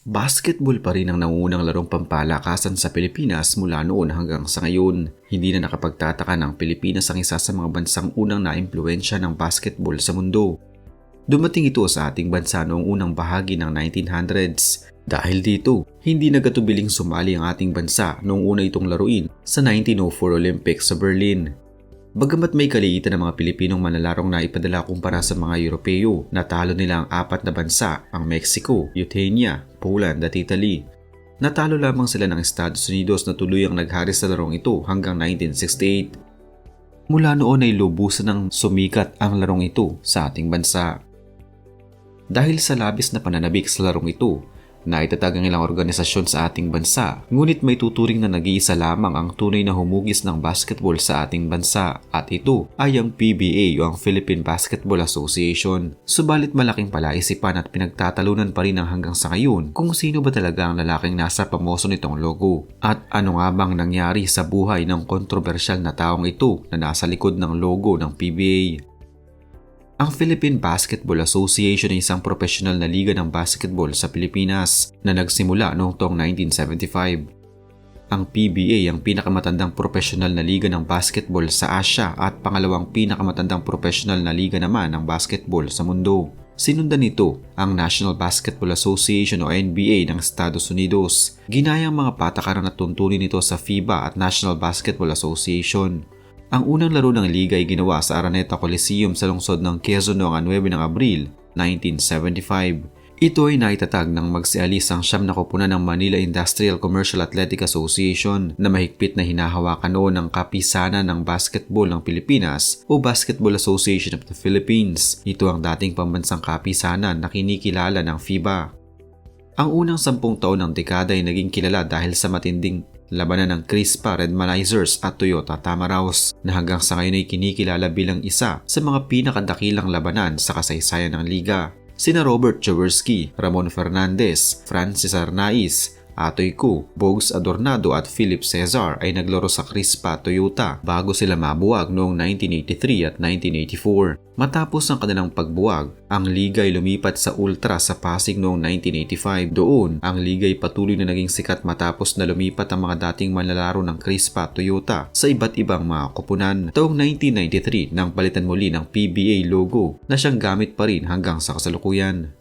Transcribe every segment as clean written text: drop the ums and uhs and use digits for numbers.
Basketball pa rin ang nangungunang larong pampalakasan sa Pilipinas mula noon hanggang sa ngayon. Hindi na nakapagtataka ng Pilipinas ang isa sa mga bansang unang naimpluwensya ng basketball sa mundo. Dumating ito sa ating bansa noong unang bahagi ng 1900s. Dahil dito, hindi nagatubiling sumali ang ating bansa noong una itong laruin sa 1904 Olympics sa Berlin. Bagamat may kaliitan ng mga Pilipinong manalarong na ipadala kumpara sa mga Europeo, natalo nila ang 4 na bansa, ang Mexico, Lithuania, Poland at Italy. Natalo lamang sila ng Estados Unidos na tuluyang naghari sa larong ito hanggang 1968. Mula noon ay lubusan ng sumikat ang larong ito sa ating bansa. Dahil sa labis na pananabik sa larong ito, naitatag ang ilang organisasyon sa ating bansa, ngunit may tuturing na nag-iisa lamang ang tunay na humugis ng basketball sa ating bansa at ito ay ang PBA o ang Philippine Basketball Association. Subalit malaking palaisipan at pinagtatalunan pa rin hanggang sa ngayon kung sino ba talaga ang lalaking nasa pamoso nitong logo at ano nga bang nangyari sa buhay ng kontrobersyal na taong ito na nasa likod ng logo ng PBA. Ang Philippine Basketball Association ay isang profesional na liga ng basketball sa Pilipinas na nagsimula noong taong 1975. Ang PBA ang pinakamatandang profesional na liga ng basketball sa Asia at pangalawang pinakamatandang profesional na liga naman ng basketball sa mundo. Sinundan nito ang National Basketball Association o NBA ng Estados Unidos. Ginaya ang mga patakaran at tuntunin nito sa FIBA at National Basketball Association. Ang unang laro ng liga ay ginawa sa Araneta Coliseum sa lungsod ng Quezon noong 9 ng Abril, 1975. Ito ay naitatag nang magsialis ang 9 na koponan ng Manila Industrial Commercial Athletic Association na mahigpit na hinahawakan noon ng kapisanan ng basketball ng Pilipinas o Basketball Association of the Philippines. Ito ang dating pambansang kapisanan na kinikilala ng FIBA. Ang unang 10 taon ng dekada ay naging kilala dahil sa matinding labanan ng Crispa Redmanizers at Toyota Tamaraws na hanggang sa ngayon ay kinikilala bilang isa sa mga pinakadakilang labanan sa kasaysayan ng liga. Sina Robert Jaworski, Ramon Fernandez, Francis Arnaiz, Atoy Cu, Bogs Adornado at Philip Cesar ay naglaro sa Crispa Toyota bago sila mabuwag noong 1983 at 1984. Matapos ang kanilang pagbuwag, ang liga ay lumipat sa Ultra sa Pasig noong 1985. Doon, ang liga ay patuloy na naging sikat matapos na lumipat ang mga dating manlalaro ng Crispa Toyota sa iba't ibang mga koponan. Taong 1993 nang palitan muli ng PBA logo na siyang gamit pa rin hanggang sa kasalukuyan.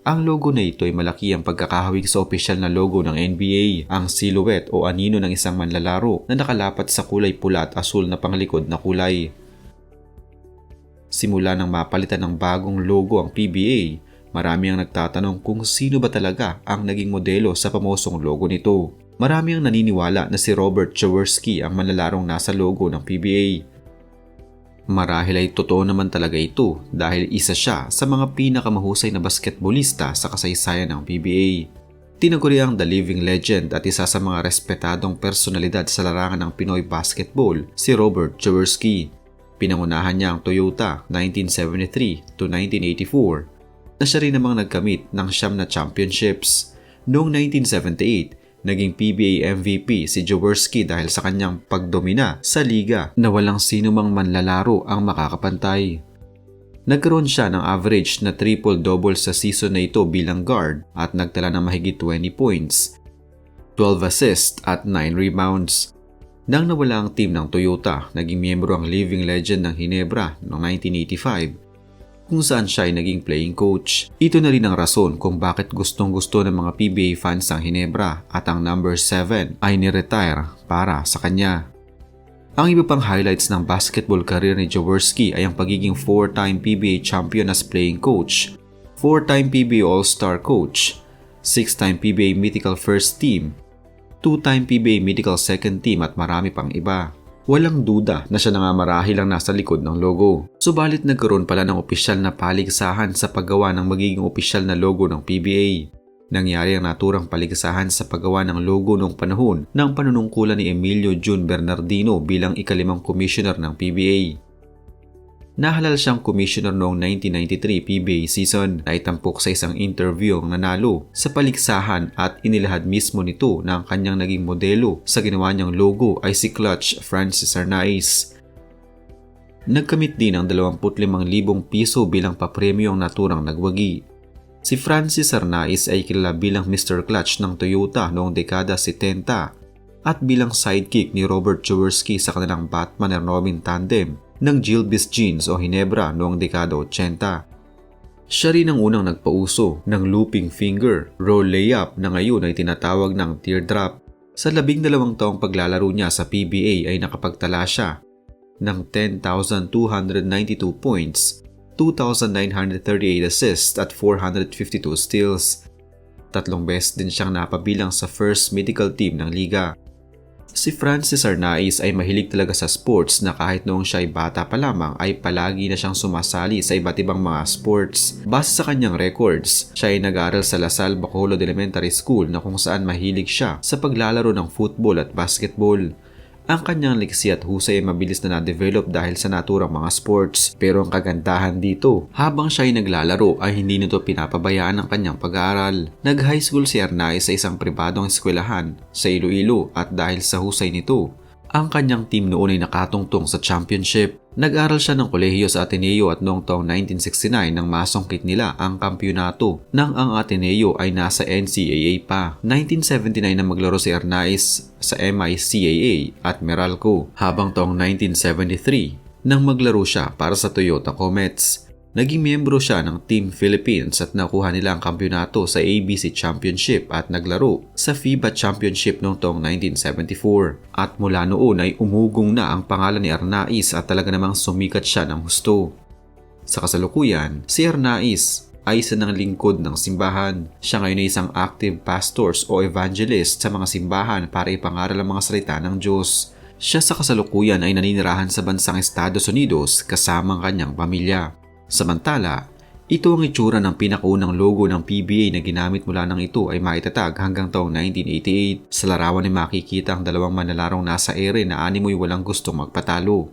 Ang logo na ito ay malaki ang pagkakahawig sa opisyal na logo ng NBA, ang silhouette o anino ng isang manlalaro na nakalapat sa kulay pula at asul na panglikod na kulay. Simula nang mapalitan ng bagong logo ang PBA, marami ang nagtatanong kung sino ba talaga ang naging modelo sa pamosong logo nito. Marami ang naniniwala na si Robert Jaworski ang manlalarong nasa logo ng PBA. Marahil ay totoo naman talaga ito dahil isa siya sa mga pinakamahusay na basketballista sa kasaysayan ng PBA. Tinaguri ang The Living Legend at isa sa mga respetadong personalidad sa larangan ng Pinoy basketball, si Robert Jaworski. Pinangunahan niya ang Toyota 1973 to 1984 na siya rin namang nagkamit ng 9 na championships. Noong 1978, naging PBA MVP si Jaworski dahil sa kanyang pagdomina sa liga na walang sino mang manlalaro ang makakapantay. Nagkaroon siya ng average na triple-double sa season na ito bilang guard at nagtala ng mahigit 20 points, 12 assists at 9 rebounds. Nang nawala ang team ng Toyota, naging miyembro ang Living Legend ng Ginebra noong 1985 kung saan siya ay naging playing coach. Ito na rin ang rason kung bakit gustong-gusto ng mga PBA fans ang Ginebra at ang number 7 ay ni-retire para sa kanya. Ang iba pang highlights ng basketball career ni Jaworski ay ang pagiging 4-time PBA champion as playing coach, 4-time PBA All-Star coach, 6-time PBA Mythical First Team, 2-time PBA Mythical Second Team at marami pang iba. Walang duda na siya na nga marahil ang nasa likod ng logo. Subalit nagkaroon pala ng opisyal na paligsahan sa paggawa ng magiging opisyal na logo ng PBA. Nangyari ang naturang paligsahan sa paggawa ng logo noong panahon ng panunungkulan ni Emilio June Bernardino bilang ika-5 commissioner ng PBA. Nahalal siyang commissioner noong 1993 PBA season na itampok sa isang interview ang nanalo sa paligsahan at inilahad mismo nito na ang kanyang naging modelo sa ginawa niyang logo ay si Clutch Francis Arnaiz. Nagkamit din ng 25,000 piso bilang papremyo ang naturang nagwagi. Si Francis Arnaiz ay kilala bilang Mr. Clutch ng Toyota noong dekada 70 at bilang sidekick ni Robert Jaworski sa kanilang Batman and Robin tandem ng Gilbis Jeans o Hinebra noong dekada 80. Siya rin ang unang nagpauso ng looping finger roll layup na ngayon ay tinatawag ng teardrop. Sa 12 taong paglalaro niya sa PBA ay nakapagtala siya ng 10,292 points, 2,938 assists at 452 steals. 3 beses din siyang napabilang sa first medical team ng liga. Si Francis Arnaiz ay mahilig talaga sa sports na kahit noong siya ay bata pa lamang ay palagi na siyang sumasali sa iba't ibang mga sports. Base sa kanyang records, siya ay nag-aaral sa Lasal Bacolod Elementary School na kung saan mahilig siya sa paglalaro ng football at basketball. Ang kanyang liksi at husay ay mabilis na na-develop dahil sa naturang mga sports. Pero ang kagandahan dito, habang siya ay naglalaro ay hindi nito pinapabayaan ang kanyang pag-aaral. Nag-high school si Arnaiz sa isang pribadong eskwelahan sa Iloilo at dahil sa husay nito, ang kanyang team noon ay nakatungtong sa championship. Nag-aral siya ng kolehiyo sa Ateneo at noong taong 1969 nang masungkit nila ang kampyonato nang ang Ateneo ay nasa NCAA pa. 1979 na maglaro si Arnaiz sa MICAA at Meralco habang taong 1973 nang maglaro siya para sa Toyota Comets. Naging miyembro siya ng Team Philippines at nakuha nila ang kampyonato sa ABC Championship at naglaro sa FIBA Championship noong taong 1974. At mula noon ay umugong na ang pangalan ni Arnaiz at talaga namang sumikat siya ng husto. Sa kasalukuyan, si Arnaiz ay isa ng lingkod ng simbahan. Siya ngayon ay isang active pastors o evangelist sa mga simbahan para ipangaral ang mga salita ng Diyos. Siya sa kasalukuyan ay naninirahan sa bansang Estados Unidos kasama ang kanyang pamilya. Samantala, ito ang itsura ng pinakaunang logo ng PBA na ginamit mula nang ito ay maitatag hanggang taong 1988. Sa larawan ay makikita ang dalawang manlalarong nasa ere na animoy walang gustong magpatalo.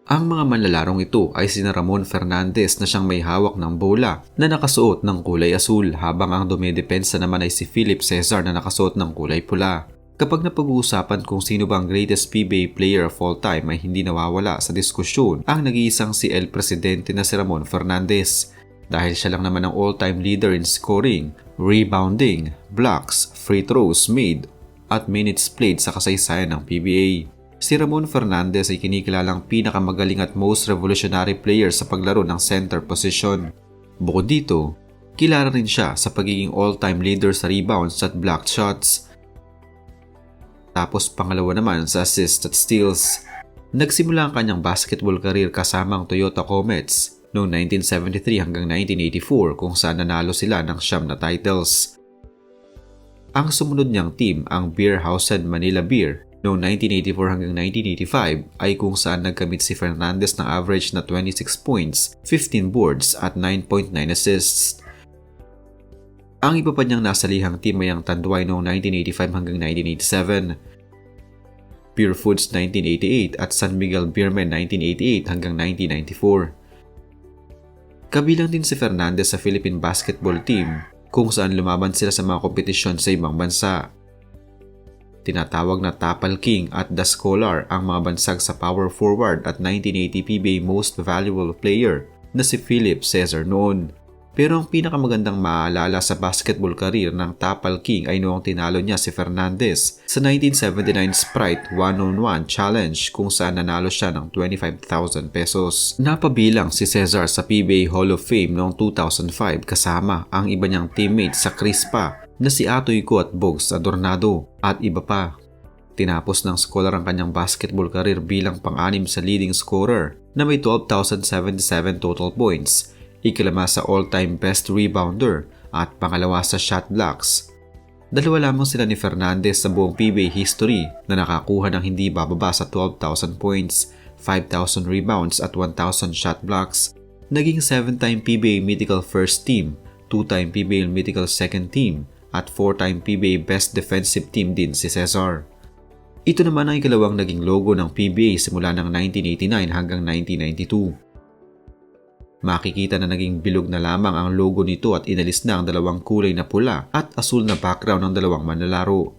Ang mga manlalarong ito ay sina Ramon Fernandez na siyang may hawak ng bola na nakasuot ng kulay asul habang ang dumedepensa naman ay si Philip Cesar na nakasuot ng kulay pula. Kapag napag-uusapan kung sino ba ang greatest PBA player of all time ay hindi nawawala sa diskusyon ang nag-iisang si El Presidente na si Ramon Fernandez dahil siya lang naman ang all-time leader in scoring, rebounding, blocks, free throws made at minutes played sa kasaysayan ng PBA. Si Ramon Fernandez ay kinikilalang pinakamagaling at most revolutionary player sa paglaro ng center position. Bukod dito, kilala rin siya sa pagiging all-time leader sa rebounds at blocked shots. Tapos pangalawa naman sa assists at steals. Nagsimula ang kanyang basketball career kasama ang Toyota Comets noong 1973 hanggang 1984 kung saan nanalo sila ng 9 na titles. Ang sumunod niyang team, ang Beerhausen Manila Beer, noong 1984 hanggang 1985 ay kung saan nagkamit si Fernandez ng average na 26 points, 15 boards at 9.9 assists. Ang iba pa niyang nasalihang team ay ang Tanduay noong 1985 hanggang 1987, Pure Foods 1988 at San Miguel Beermen 1988 hanggang 1994. Kabilang din si Fernandez sa Philippine basketball team kung saan lumaban sila sa mga kompetisyon sa ibang bansa. Tinatawag na Tapal King at The Scholar ang mga bansag sa power forward at 1980 PBA Most Valuable Player na si Philip Cesar noon. Pero ang pinakamagandang maaalala sa basketball career ng Tapal King ay noong tinalo niya si Fernandez sa 1979 Sprite 1-on-1 Challenge kung saan nanalo siya ng 25,000 pesos. Napabilang si Cesar sa PBA Hall of Fame noong 2005 kasama ang iba niyang teammates sa Crispa na si Atoy Ko at Bogs Adornado at iba pa. Tinapos ng Scholar ang kanyang basketball career bilang pang-anim sa leading scorer na may 12,077 total points, ikalama sa all-time best rebounder at pangalawa sa shot blocks. Dalawa lamang sila ni Fernandez sa buong PBA history na nakakuha ng hindi bababa sa 12,000 points, 5,000 rebounds at 1,000 shot blocks. Naging 7-time PBA Mythical First Team, 2-time PBA Mythical Second Team at 4-time PBA Best Defensive Team din si Cesar. Ito naman ang ikalawang naging logo ng PBA simula ng 1989 hanggang 1992. Makikita na naging bilog na lamang ang logo nito at inalis na ang dalawang kulay na pula at asul na background ng dalawang manlalaro.